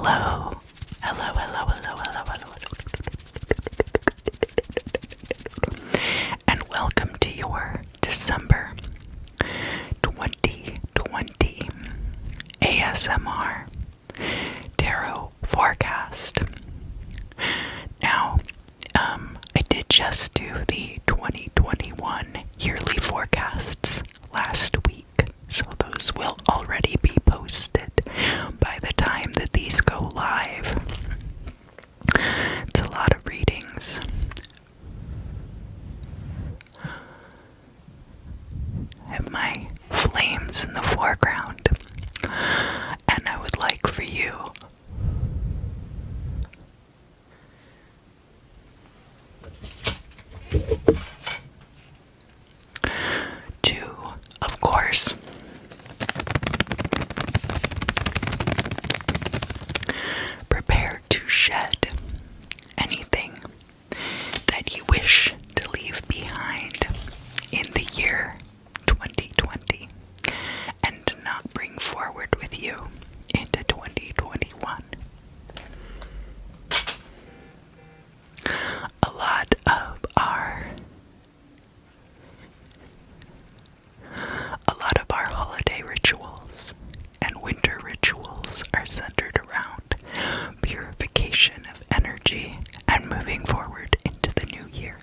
Hello. Hello, hello, hello, hello, hello, hello. And welcome to your December 2020 ASMR Tarot Forecast. Now, I did just do the 2021 yearly forecasts last week, so those will already be posted by the time that these go live. It's a lot of readings. I have my flames in the foreground, and I would like for you to, of course, prepare to shed anything that you wish to leave behind in the year 2020 and not bring forward with you into 2021. A lot of our holiday rituals and winter rituals are centered around purification of energy and moving forward into the new year.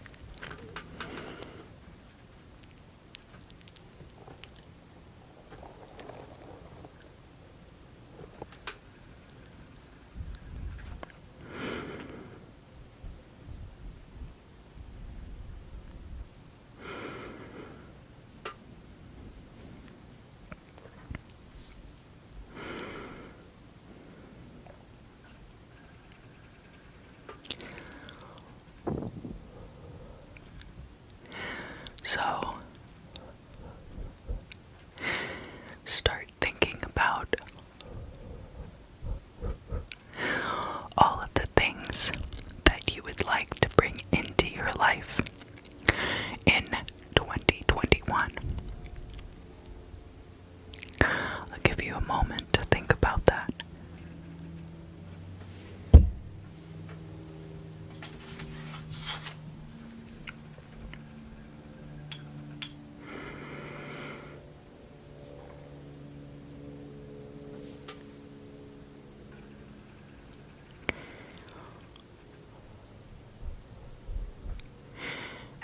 So, start thinking about all of the things that you would like to bring into your life in 2021. I'll give you a moment to think about that.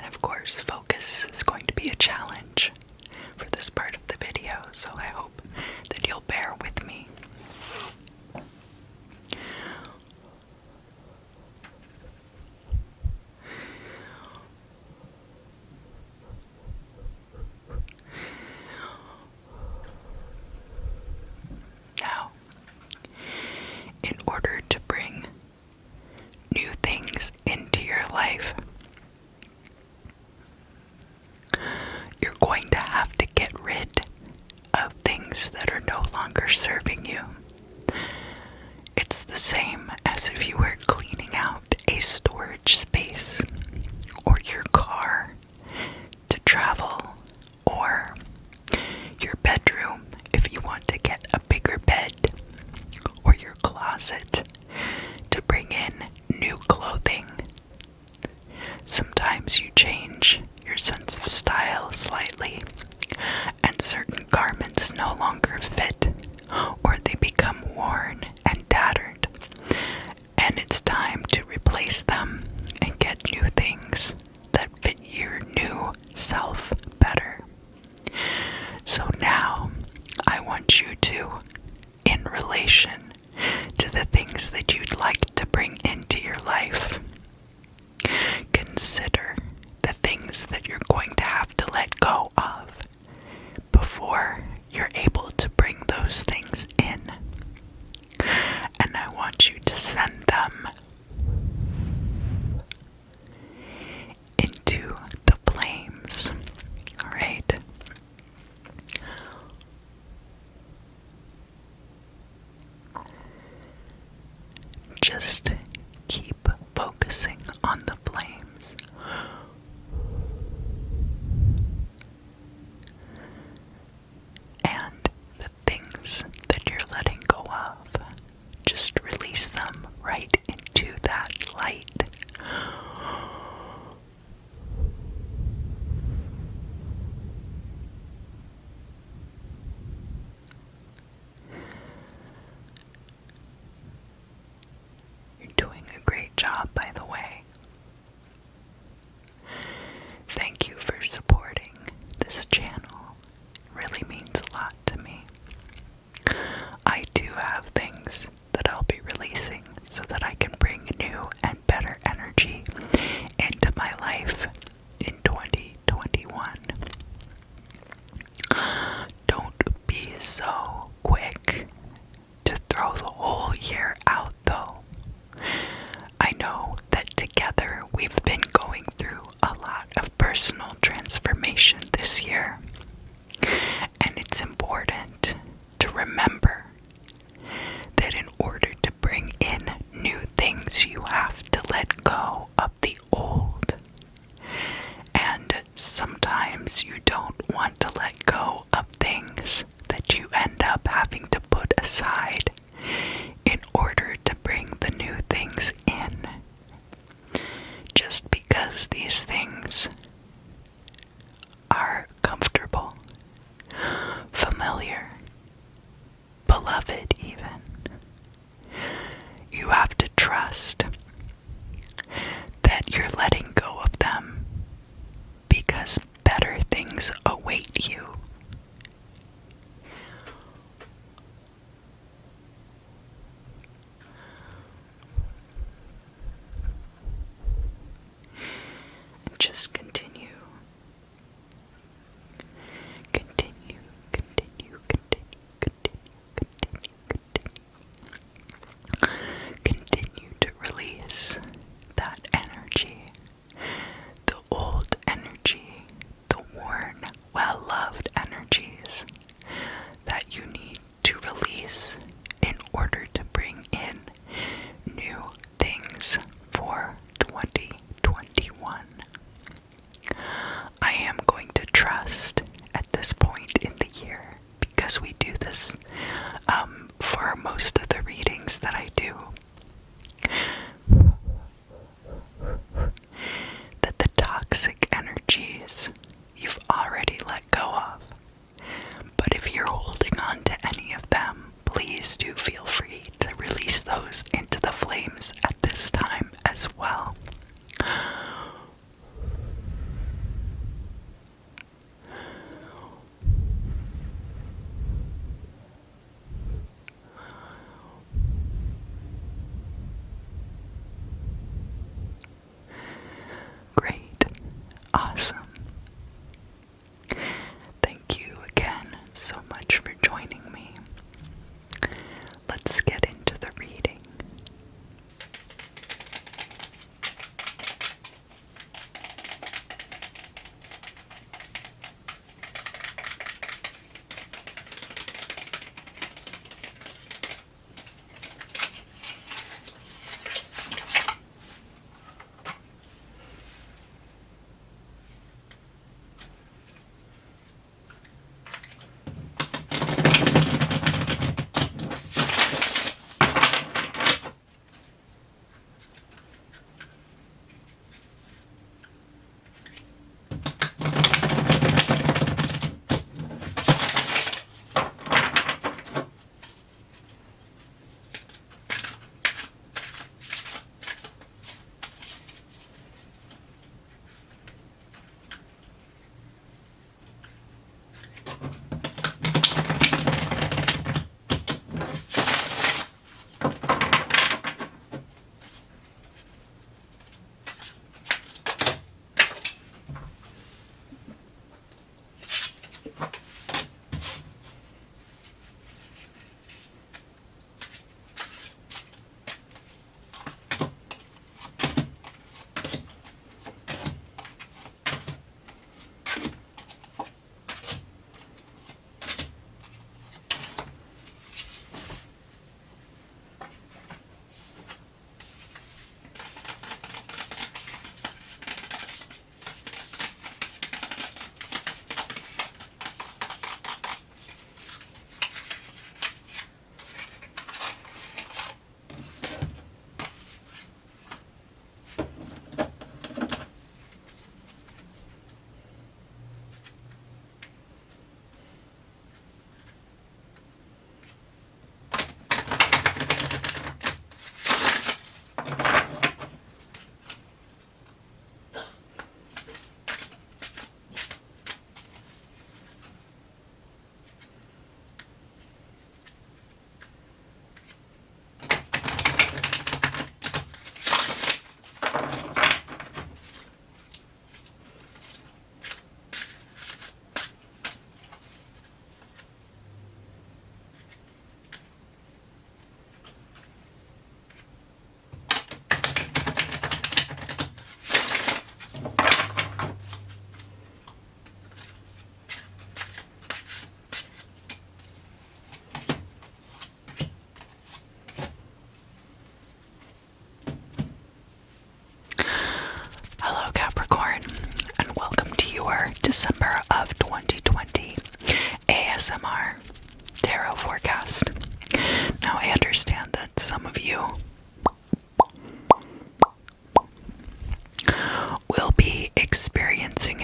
Of course, focus is going to be a challenge for this part of the video, so I hope that you'll bear with me. Now, in order to bring new things into your life, you're going to have to get rid of things that are no longer serving you. It's the same as if you were cleaning out a storage space, or your car to travel, or your bedroom if you want to get a bigger bed, or your closet to bring in new clothing. Sometimes you change your sense of style slightly, and certain garments no longer fit, or they become worn and tattered, and it's time to replace them and get new things that fit your new self better. So now, I want you to, in relation to the things that you'd like to bring into your life, consider the things that you're going to have to let go of before you're able to bring those things in. And I want you to send them into the flames. Alright? Just keep focusing on the flames. And the things that you're letting go of, just release right into that light. You're doing a great job, by the way. Thank you for supporting this channel. It really means a lot to me. I do have things that I'll be releasing so that I can bring new and better energy into my life in 2021. Don't be so quick to throw the whole year out, though. I know that together we've been going through a lot of personal transformation this year, and it's important to remember that in order to bring in new things, you have to let go of the old. And sometimes you don't want to let go of things that you end up having to put aside in order to bring the new things in. Just because these things are comfortable, familiar, beloved even, you have to trust that you're letting go of them because better things await you. And just continue. Continue, continue, continue, continue, continue, continue. Continue to release that energy, the old energy, the worn, well-loved energies that you need to release in order to bring in new things for 2021. I am going to trust at this point in the year, because we do this for most of the readings that I do.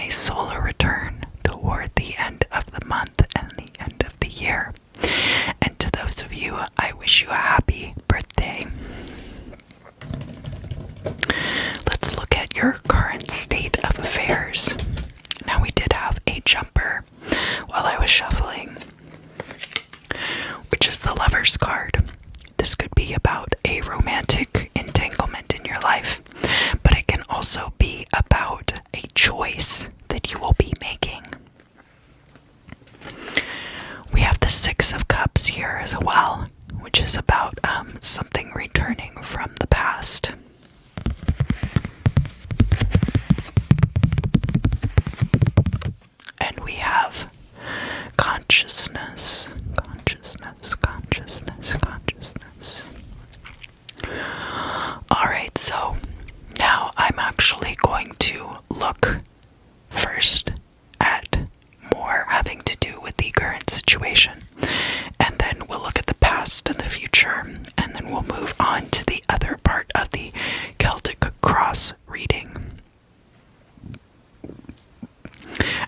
a solar return toward the end of the month and the end of the year. And to those of you, I wish you a happy birthday. Let's look at your current state of affairs. Now, we did have a jumper while I was shuffling, which is the Lover's card. This could be about a romantic entanglement in your life, but it can also be about a choice that you will be making. We have the Six of Cups here as well, which is about something returning from the past. And we have consciousness. Alright, so now I'm actually going to look first at more having to do with the current situation, and then we'll look at the past and the future, and then we'll move on to the other part of the Celtic cross reading.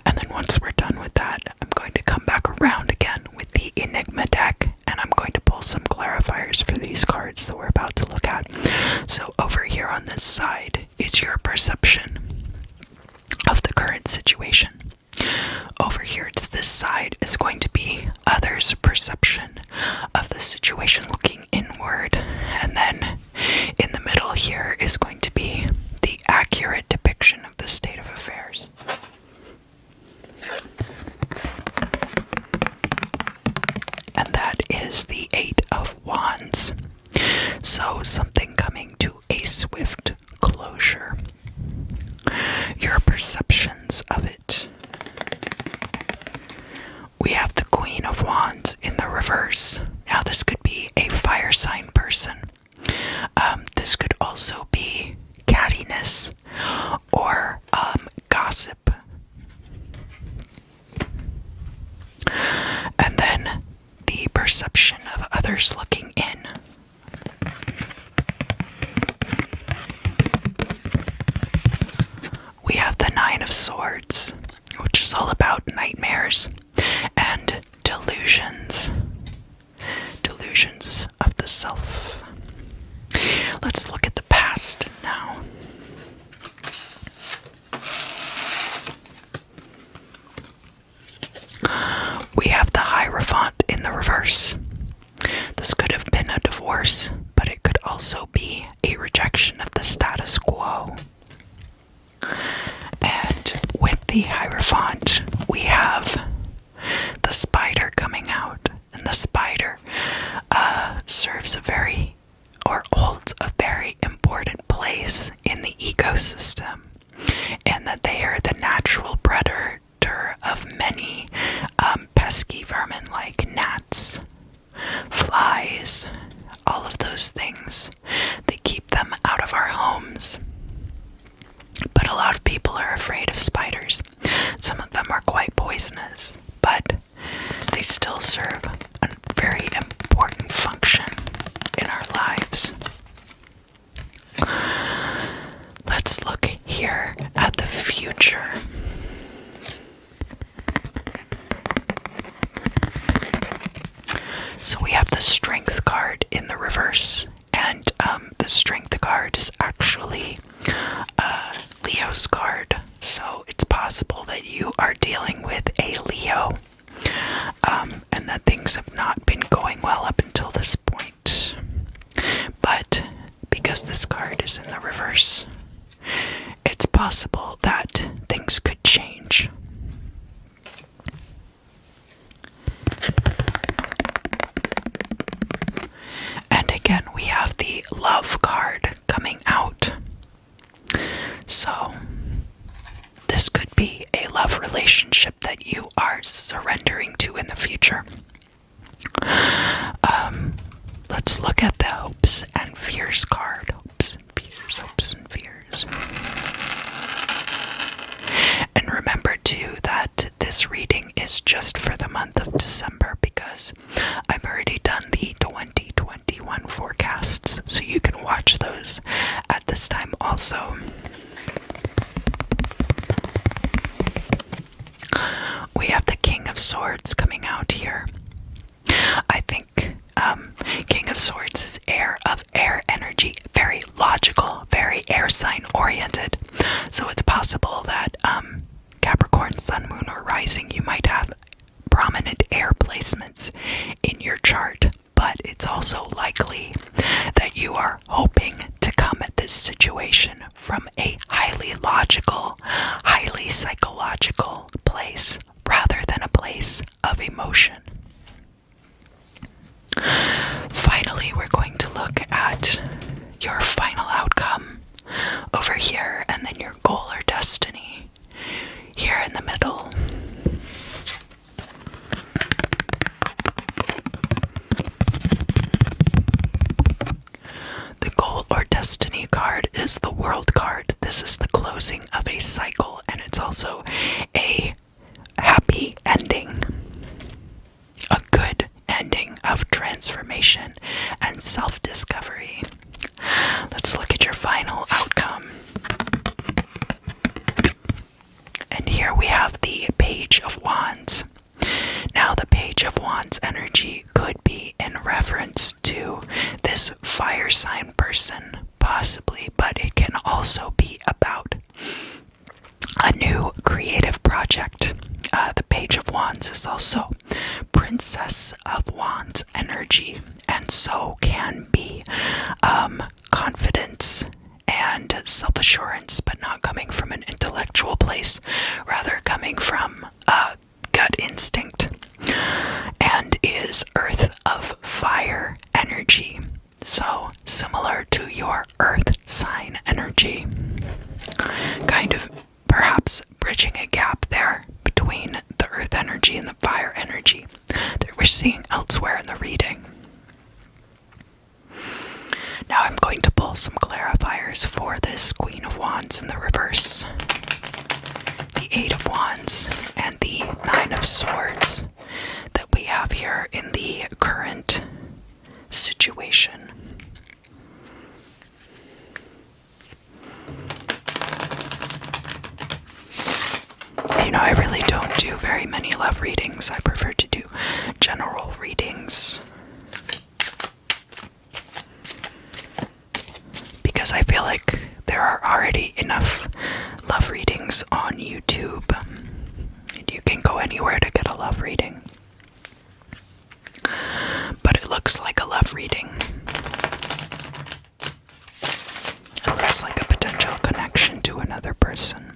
And then once we're done with that, I'm going to come back around again with the Enigma deck, and I'm going to pull some clarifiers for these cards that we're about to look at. So over here on this side is your perception of the current situation. Over here to this side is going to be others' perception of the situation looking inward. And then in the middle here is going to be the accurate depiction of the state of affairs. And that is the Eight of Wands. So something coming to a swift closure. Your perceptions of it. We have the Queen of Wands in the reverse. Now this could be a fire sign person. This could also be cattiness or gossip. And then the perception of others looking in. We have the Nine of Swords, which is all about nightmares and delusions. Delusions of the self. Let's look at the past now. We have the Hierophant in the reverse. This could have been a divorce, but it could also be a rejection of the status quo. And with the Hierophant, we have the spider coming out. And the spider serves holds a very important place in the ecosystem, and that they are the natural predator of many pesky vermin like gnats, flies, all of those things. They keep them out of our homes. But a lot of people are afraid of spiders. Some of them are quite poisonous, but they still serve a very important function in our lives. Let's look here at the future. So we have the Strength card in the reverse, and the Strength card is actually Leo's card. So it's possible that you are dealing with a Leo, and that things have not been going well up until this point. But because this card is in the reverse, it's possible that things could change. And again, we have the Love card coming out. So this could be a love relationship that you are surrendering to in the future. Let's look at the Hopes and Fears card. Hopes and fears, hopes and fears. And remember too that this reading is just for the month of December, because I've already done the 2021 forecasts, so you can watch those at this time also. very, very logical, very air sign oriented. So it's possible that Capricorn, Sun, Moon, or Rising, you might have prominent air placements in your chart. But it's also likely that you are hoping to come at this situation from a highly logical, highly psychological place rather than a place of emotion. Finally, we're going to look at your final outcome over here, and then your goal or destiny here in the middle. The goal or destiny card is the World card. This is the closing of a cycle, and it's also a happy ending, a good ending of transformation and self-discovery. Let's look at your final outcome. And here we have the Page of Wands. Now, the Page of Wands energy could be in reference to this fire sign person, possibly, but it can also be about a new creative project. The Page of Wands is also Princess of Wands energy, and so can be confidence and self-assurance, but not coming from an intellectual place, rather coming from gut instinct, and is Earth of Fire energy, so similar to your Earth sign energy, kind of perhaps bridging a gap there between the Earth energy and the Fire energy that we're seeing elsewhere in the reading. Now I'm going to pull some clarifiers for this Queen of Wands in the reverse, the Eight of Wands, and the Nine of Swords that we have here in the current situation. You know, I really don't do very many love readings. I prefer to do general readings, because I feel like there are already enough love readings on YouTube, and you can go anywhere to get a love reading. But it looks like a love reading. It looks like a potential connection to another person.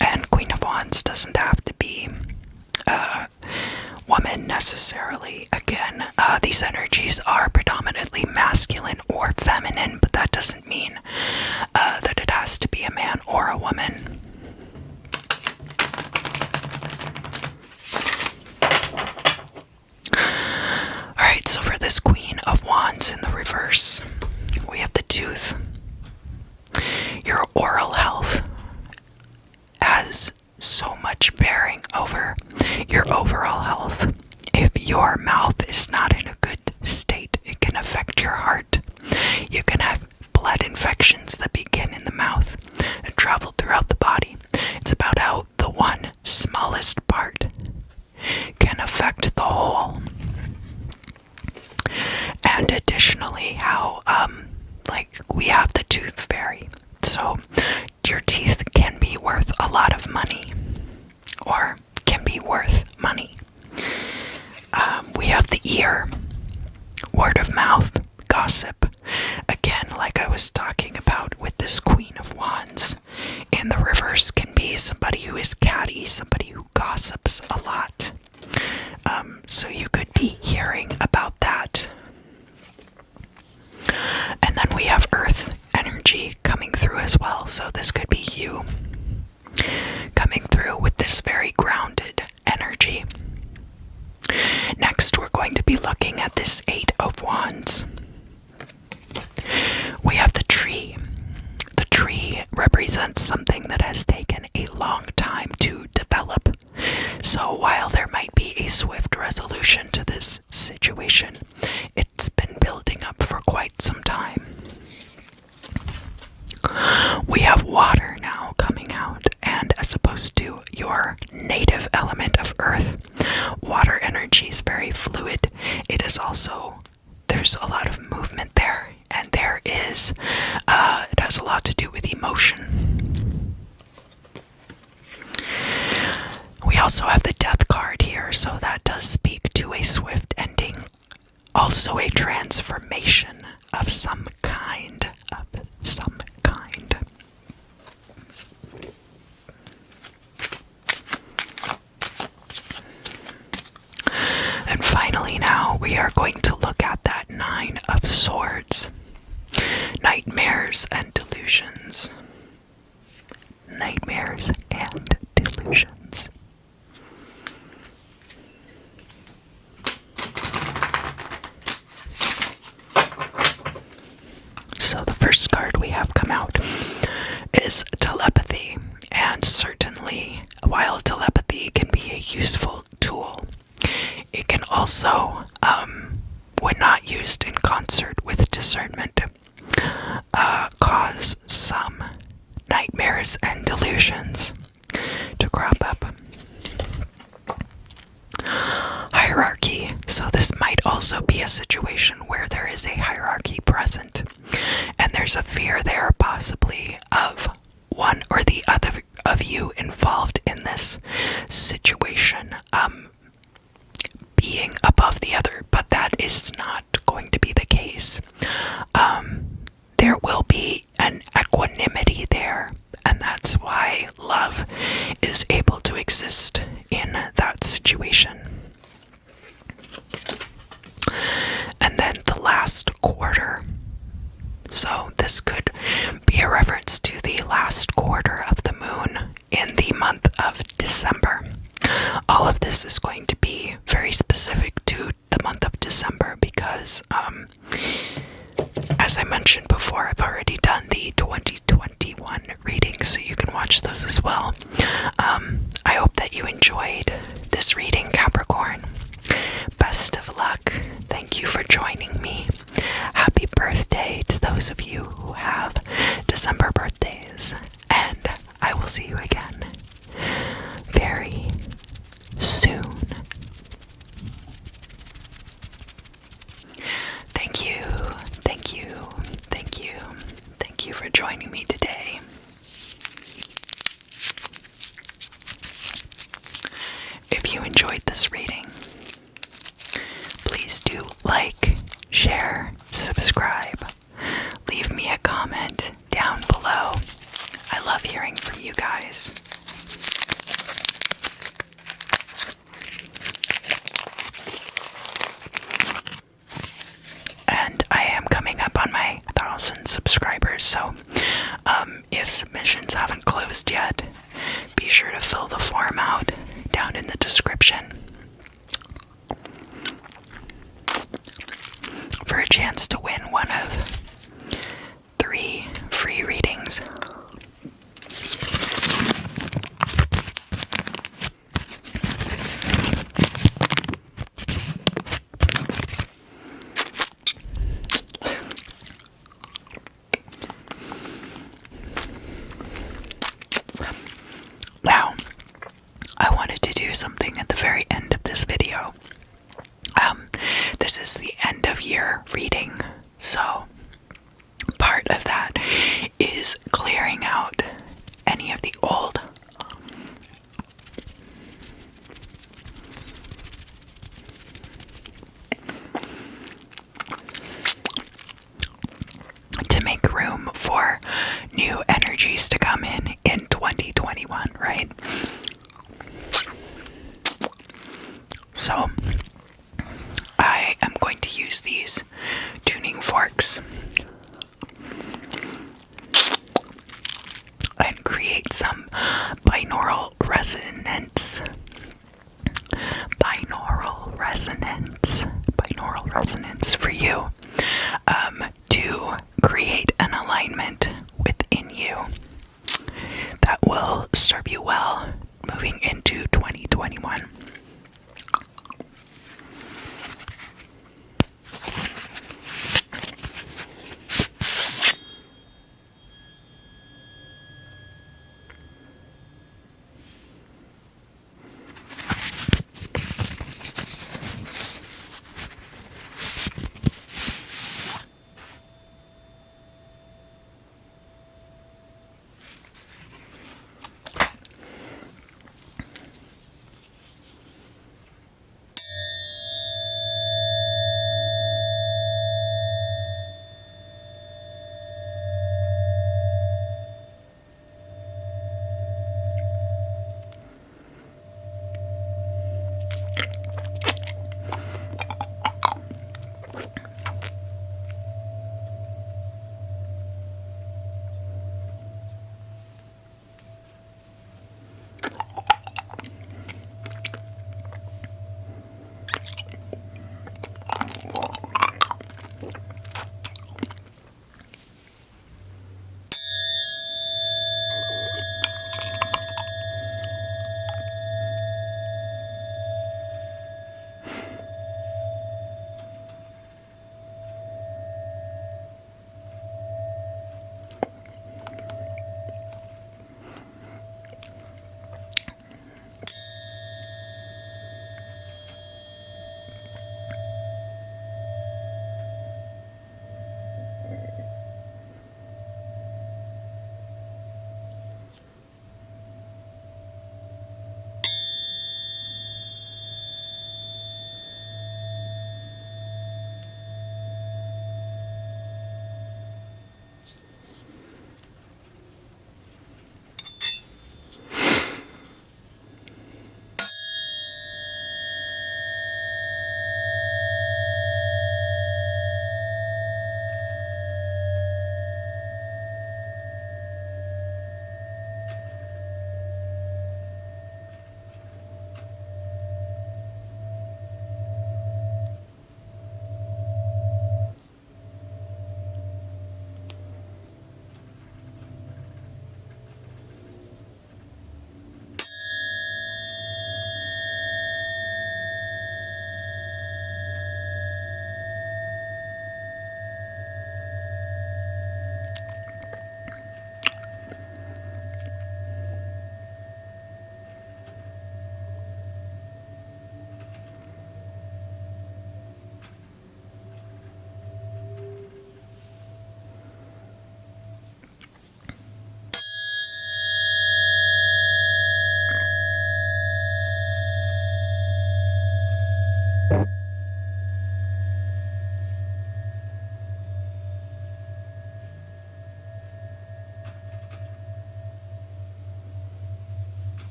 And Queen of Wands doesn't have to be a woman necessarily. Again, these energies are predominantly masculine or feminine, but that doesn't mean that it has to be a man or a woman. Alright, so for this Queen of Wands in the reverse, we have the Tooth. Your oral health has so much bearing over your overall health. If your mouth is not in a good state, it can affect your heart. You can have blood infections that begin in the mouth and travel throughout the body. It's about how the one smallest part can affect the whole. And additionally, how we have the tooth fairy. So your teeth can be worth a lot of money, or can be worth money. We have the ear, word of mouth, gossip. Again, like I was talking about with this Queen of Wands, in the reverse can be somebody who is catty, somebody who gossips a lot. So you could be hearing about that. And then we have Earth energy coming through as well. So this could be you coming through with this very grounded energy. Next, we're going to be looking at this Eight of Wands. We have the tree. The tree represents something that has taken a long time to develop. So while there might be a swift resolution to this situation, it's been building up for quite some time. We have water now coming out, and as opposed to your native element Earth. Water energy is very fluid. It is also, there's a lot of movement there, and it has a lot to do with emotion. We also have the death card here, so that does speak to a swift ending, also a transformation of some kind. And finally now, we are going to look at that Nine of Swords. Nightmares and delusions. Nightmares and delusions. So the first card we have come out is telepathy, and certainly while telepathy can be a useful tool, it can also, when not used in concert with discernment, cause some nightmares and delusions to crop up. Hierarchy. So this might also be a situation where there is a hierarchy present, and there's a fear there possibly of one or the other of you involved in this situation being above the other, but that is not going to be the case. There will be an equanimity there, and that's why love is able to exist in that situation. And then the last quarter. So this could be a reference to the last quarter of the moon in the month of December. All of this is going to be very specific to the month of December because, as I mentioned before, I've already done the 2021 readings, so you can watch those as well. I hope that you enjoyed this reading, Capricorn. Best of luck. Thank you for joining me. Happy birthday to those of you who have December birthdays. And I will see you again very soon. Thank you, thank you, thank you, thank you for joining me today. If you enjoyed this reading, please do like, share, subscribe, leave me a comment down below. I love hearing from you guys. And I am coming up on my 1,000 subscribers, so if submissions haven't closed yet, be sure to fill the form out down in the description for a chance to win one of 3 free readings. Now, I wanted to do something at the very end of this video. This is the end of year reading, so part of that is clearing out any of the old to make room for new energies to come in 2021, right? So I am going to use these tuning forks and create some binaural resonance. Binaural resonance for you to create an alignment within you that will serve you well moving into 2021.